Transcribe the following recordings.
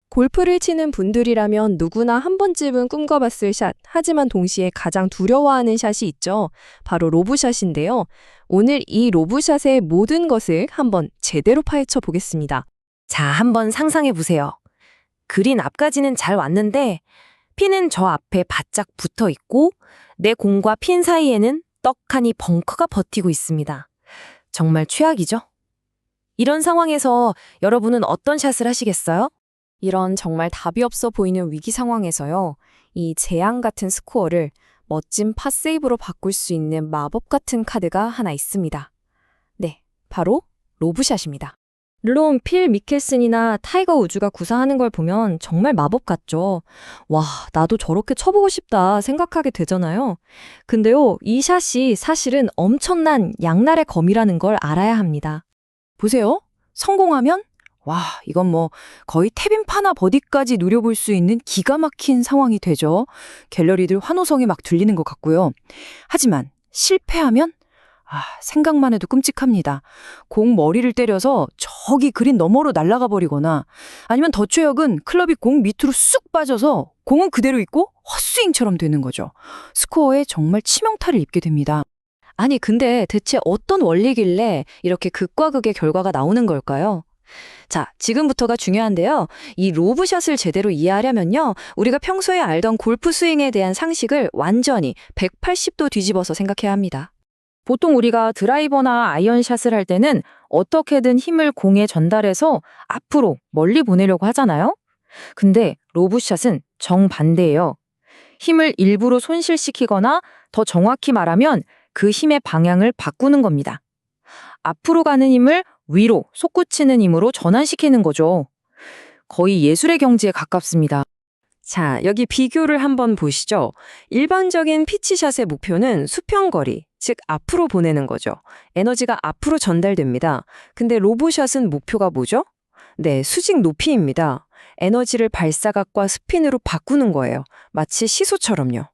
골프를 치는 분들이라면 누구나 한 번쯤은 꿈꿔봤을 샷, 하지만 동시에 가장 두려워하는 샷이 있죠. 바로 로브샷인데요. 오늘 이 로브샷의 모든 것을 한번 제대로 파헤쳐 보겠습니다. 자, 한번 상상해 보세요. 그린 앞까지는 잘 왔는데 핀은 저 앞에 바짝 붙어 있고 내 공과 핀 사이에는 떡하니 벙커가 버티고 있습니다. 정말 최악이죠? 이런 상황에서 여러분은 어떤 샷을 하시겠어요? 이런 정말 답이 없어 보이는 위기 상황에서요. 이 재앙 같은 스코어를 멋진 팟세이브로 바꿀 수 있는 마법 같은 카드가 하나 있습니다. 네, 바로 로브샷입니다. 물론 필 미켈슨이나 타이거 우즈가 구사하는 걸 보면 정말 마법 같죠. 와, 나도 저렇게 쳐보고 싶다 생각하게 되잖아요. 근데요, 이 샷이 사실은 엄청난 양날의 검이라는 걸 알아야 합니다. 보세요. 성공하면 와, 이건 뭐 거의 태빈파나 버디까지 노려볼 수 있는 기가 막힌 상황이 되죠. 갤러리들 환호성이 막 들리는 것 같고요. 하지만 실패하면 생각만 해도 끔찍합니다. 공 머리를 때려서 저기 그린 너머로 날아가 버리거나 아니면 더 최악은 클럽이 공 밑으로 쑥 빠져서 공은 그대로 있고 헛스윙처럼 되는 거죠. 스코어에 정말 치명타를 입게 됩니다. 아니, 근데 대체 어떤 원리길래 이렇게 극과 극의 결과가 나오는 걸까요? 자, 지금부터가 중요한데요. 이 로브샷을 제대로 이해하려면요. 우리가 평소에 알던 골프 스윙에 대한 상식을 완전히 180도 뒤집어서 생각해야 합니다. 보통 우리가 드라이버나 아이언샷을 할 때는 어떻게든 힘을 공에 전달해서 앞으로 멀리 보내려고 하잖아요. 근데 로브샷은 정반대예요. 힘을 일부러 손실시키거나 더 정확히 말하면 그 힘의 방향을 바꾸는 겁니다. 앞으로 가는 힘을 위로 솟구치는 힘으로 전환시키는 거죠. 거의 예술의 경지에 가깝습니다. 자, 여기 비교를 한번 보시죠. 일반적인 피치샷의 목표는 수평거리, 즉 앞으로 보내는 거죠. 에너지가 앞으로 전달됩니다. 근데 로브샷은 목표가 뭐죠? 네, 수직 높이입니다. 에너지를 발사각과 스핀으로 바꾸는 거예요. 마치 시소처럼요.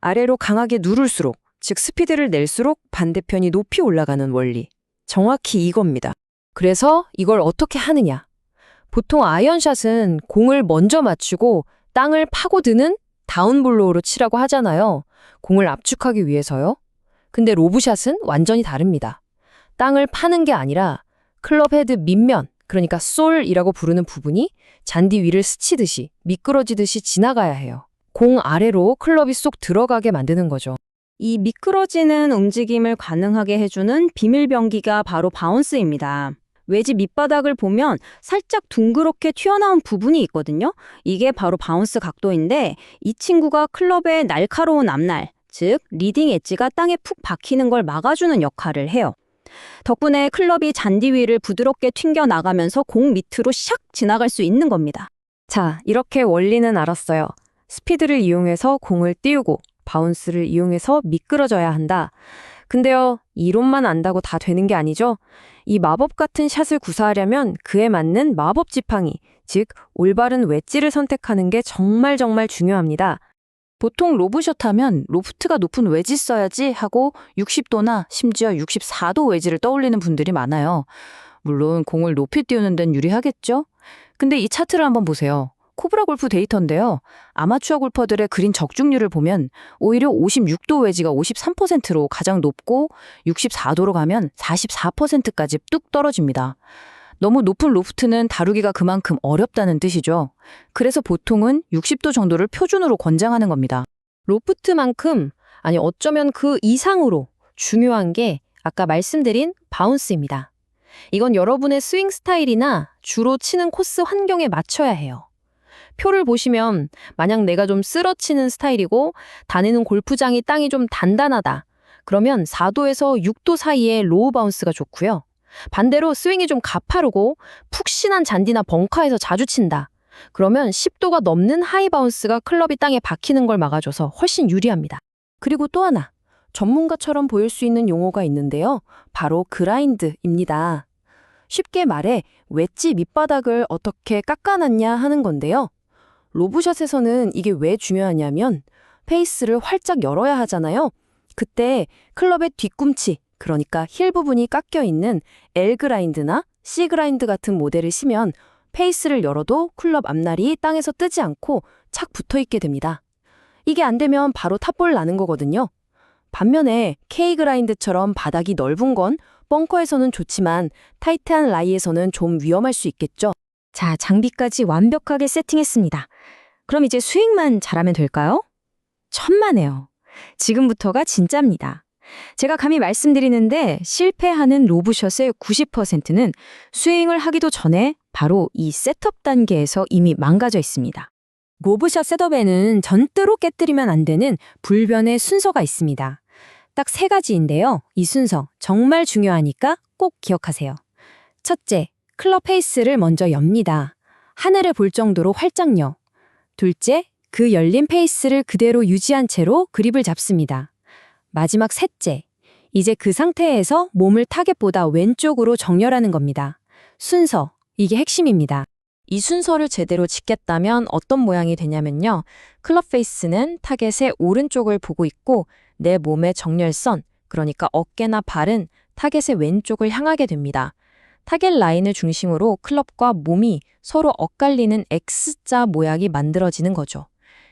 아래로 강하게 누를수록, 즉 스피드를 낼수록 반대편이 높이 올라가는 원리. 정확히 이겁니다. 그래서 이걸 어떻게 하느냐? 보통 아이언샷은 공을 먼저 맞추고 땅을 파고드는 다운블로우로 치라고 하잖아요. 공을 압축하기 위해서요. 근데 로브샷은 완전히 다릅니다. 땅을 파는 게 아니라 클럽 헤드 밑면, 그러니까 솔이라고 부르는 부분이 잔디 위를 스치듯이 미끄러지듯이 지나가야 해요. 공 아래로 클럽이 쏙 들어가게 만드는 거죠. 이 미끄러지는 움직임을 가능하게 해주는 비밀병기가 바로 바운스입니다. 웨지 밑바닥을 보면 살짝 둥그렇게 튀어나온 부분이 있거든요. 이게 바로 바운스 각도인데 이 친구가 클럽의 날카로운 앞날, 즉 리딩 엣지가 땅에 푹 박히는 걸 막아주는 역할을 해요. 덕분에 클럽이 잔디 위를 부드럽게 튕겨 나가면서 공 밑으로 샥 지나갈 수 있는 겁니다. 자, 이렇게 원리는 알았어요. 스피드를 이용해서 공을 띄우고 바운스를 이용해서 미끄러져야 한다. 근데요, 이론만 안다고 다 되는 게 아니죠? 이 마법 같은 샷을 구사하려면 그에 맞는 마법 지팡이, 즉 올바른 웨지를 선택하는 게 정말 중요합니다. 보통 로브샷 하면 로프트가 높은 웨지 써야지 하고 60도나 심지어 64도 웨지를 떠올리는 분들이 많아요. 물론 공을 높이 띄우는 데는 유리하겠죠? 근데 이 차트를 한번 보세요. 코브라 골프 데이터인데요. 아마추어 골퍼들의 그린 적중률을 보면 오히려 56도 웨지가 53%로 가장 높고 64도로 가면 44%까지 뚝 떨어집니다. 너무 높은 로프트는 다루기가 그만큼 어렵다는 뜻이죠. 그래서 보통은 60도 정도를 표준으로 권장하는 겁니다. 로프트만큼, 아니 어쩌면 그 이상으로 중요한 게 아까 말씀드린 바운스입니다. 이건 여러분의 스윙 스타일이나 주로 치는 코스 환경에 맞춰야 해요. 표를 보시면 만약 내가 좀 쓸어치는 스타일이고 다니는 골프장이 땅이 좀 단단하다. 그러면 4도에서 6도 사이에 로우 바운스가 좋고요. 반대로 스윙이 좀 가파르고 푹신한 잔디나 벙커에서 자주 친다. 그러면 10도가 넘는 하이 바운스가 클럽이 땅에 박히는 걸 막아줘서 훨씬 유리합니다. 그리고 또 하나, 전문가처럼 보일 수 있는 용어가 있는데요. 바로 그라인드입니다. 쉽게 말해 웨지 밑바닥을 어떻게 깎아놨냐 하는 건데요. 로브샷에서는 이게 왜 중요하냐면 페이스를 활짝 열어야 하잖아요. 그때 클럽의 뒤꿈치, 그러니까 힐 부분이 깎여 있는 L 그라인드나 C 그라인드 같은 모델을 시면 페이스를 열어도 클럽 앞날이 땅에서 뜨지 않고 착 붙어 있게 됩니다. 이게 안 되면 바로 탑볼 나는 거거든요. 반면에 K 그라인드처럼 바닥이 넓은 건 벙커에서는 좋지만 타이트한 라이에서는 좀 위험할 수 있겠죠. 자, 장비까지 완벽하게 세팅했습니다. 그럼 이제 스윙만 잘하면 될까요? 천만에요. 지금부터가 진짜입니다. 제가 감히 말씀드리는데 실패하는 로브샷의 90%는 스윙을 하기도 전에 바로 이 셋업 단계에서 이미 망가져 있습니다. 로브샷 셋업에는 절대로 깨뜨리면 안 되는 불변의 순서가 있습니다. 딱 3가지인데요. 이 순서 정말 중요하니까 꼭 기억하세요. 첫째, 클럽 페이스를 먼저 엽니다. 하늘을 볼 정도로 활짝 여. 둘째, 그 열린 페이스를 그대로 유지한 채로 그립을 잡습니다. 마지막 셋째, 이제 그 상태에서 몸을 타겟보다 왼쪽으로 정렬하는 겁니다. 순서, 이게 핵심입니다. 이 순서를 제대로 지켰다면 어떤 모양이 되냐면요. 클럽 페이스는 타겟의 오른쪽을 보고 있고 내 몸의 정렬선, 그러니까 어깨나 발은 타겟의 왼쪽을 향하게 됩니다. 타겟 라인을 중심으로 클럽과 몸이 서로 엇갈리는 X자 모양이 만들어지는 거죠.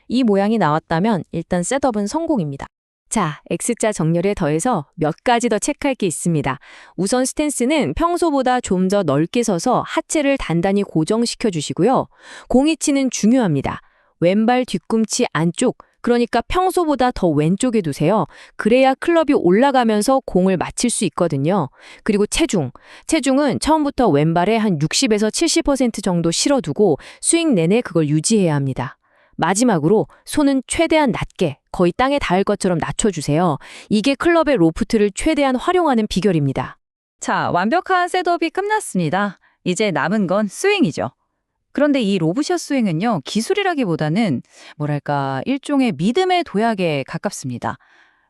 이 모양이 나왔다면 일단 셋업은 성공입니다. 자, X자 정렬에 더해서 몇 가지 더 체크할 게 있습니다. 우선 스탠스는 평소보다 좀 더 넓게 서서 하체를 단단히 고정시켜 주시고요. 공이치는 중요합니다. 왼발 뒤꿈치 안쪽, 그러니까 평소보다 더 왼쪽에 두세요. 그래야 클럽이 올라가면서 공을 맞힐 수 있거든요. 그리고 체중은 처음부터 왼발에 한 60에서 70% 정도 실어두고 스윙 내내 그걸 유지해야 합니다. 마지막으로 손은 최대한 낮게, 거의 땅에 닿을 것처럼 낮춰주세요. 이게 클럽의 로프트를 최대한 활용하는 비결입니다. 자, 완벽한 셋업이 끝났습니다. 이제 남은 건 스윙이죠. 그런데 이 로브샷 스윙은요, 기술이라기보다는 뭐랄까 일종의 믿음의 도약에 가깝습니다.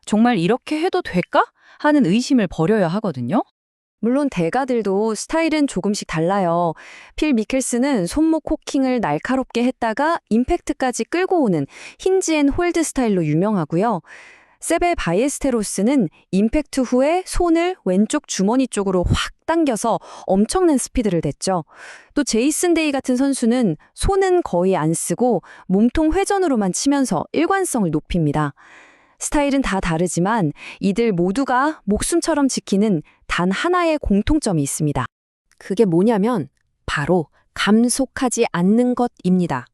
정말 이렇게 해도 될까? 하는 의심을 버려야 하거든요. 물론 대가들도 스타일은 조금씩 달라요. 필 미켈슨은 손목 코킹을 날카롭게 했다가 임팩트까지 끌고 오는 힌지 앤 홀드 스타일로 유명하고요. 세베 바이에스테로스는 임팩트 후에 손을 왼쪽 주머니 쪽으로 확 당겨서 엄청난 스피드를 냈죠. 또 제이슨 데이 같은 선수는 손은 거의 안 쓰고 몸통 회전으로만 치면서 일관성을 높입니다. 스타일은 다 다르지만 이들 모두가 목숨처럼 지키는 단 하나의 공통점이 있습니다. 그게 뭐냐면 바로 감속하지 않는 것입니다.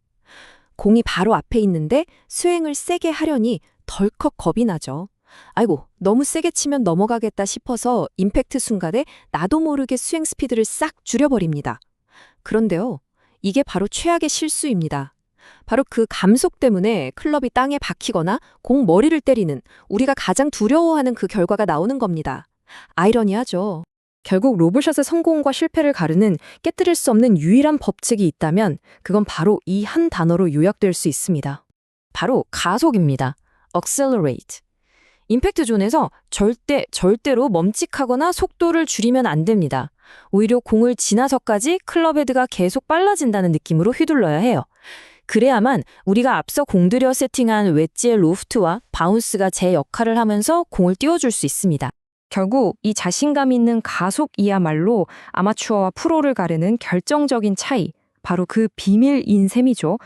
공이 바로 앞에 있는데 스윙을 세게 하려니 덜컥 겁이 나죠. 아이고, 너무 세게 치면 넘어가겠다 싶어서 임팩트 순간에 나도 모르게 스윙 스피드를 싹 줄여버립니다. 그런데요, 이게 바로 최악의 실수입니다. 바로 그 감속 때문에 클럽이 땅에 박히거나 공 머리를 때리는 우리가 가장 두려워하는 그 결과가 나오는 겁니다. 아이러니하죠. 결국 로브샷의 성공과 실패를 가르는 깨뜨릴 수 없는 유일한 법칙이 있다면 그건 바로 이 한 단어로 요약될 수 있습니다. 바로 가속입니다. accelerate. 임팩트 존에서 절대로 멈칫하거나 속도를 줄이면 안 됩니다. 오히려 공을 지나서까지 클럽 헤드가 계속 빨라진다는 느낌으로 휘둘러야 해요. 그래야만 우리가 앞서 공들여 세팅한 웨지의 로프트와 바운스가 제 역할을 하면서 공을 띄워줄 수 있습니다. 결국 이 자신감 있는 가속이야말로 아마추어와 프로를 가르는 결정적인 차이, 바로 그 비밀인 셈이죠.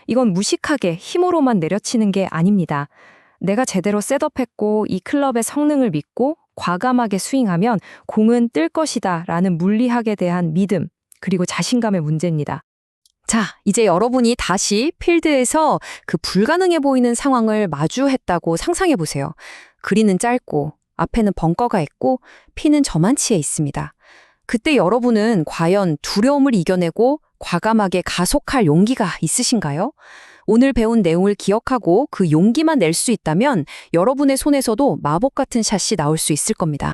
이건 무식하게 힘으로만 내려치는 게 아닙니다. 내가 제대로 셋업했고 이 클럽의 성능을 믿고 과감하게 스윙하면 공은 뜰 것이다 라는 물리학에 대한 믿음, 그리고 자신감의 문제입니다. 자, 이제 여러분이 다시 필드에서 그 불가능해 보이는 상황을 마주했다고 상상해 보세요. 그린은 짧고 앞에는 벙커가 있고 피는 저만치에 있습니다. 그때 여러분은 과연 두려움을 이겨내고 과감하게 가속할 용기가 있으신가요? 오늘 배운 내용을 기억하고 그 용기만 낼 수 있다면 여러분의 손에서도 마법 같은 샷이 나올 수 있을 겁니다.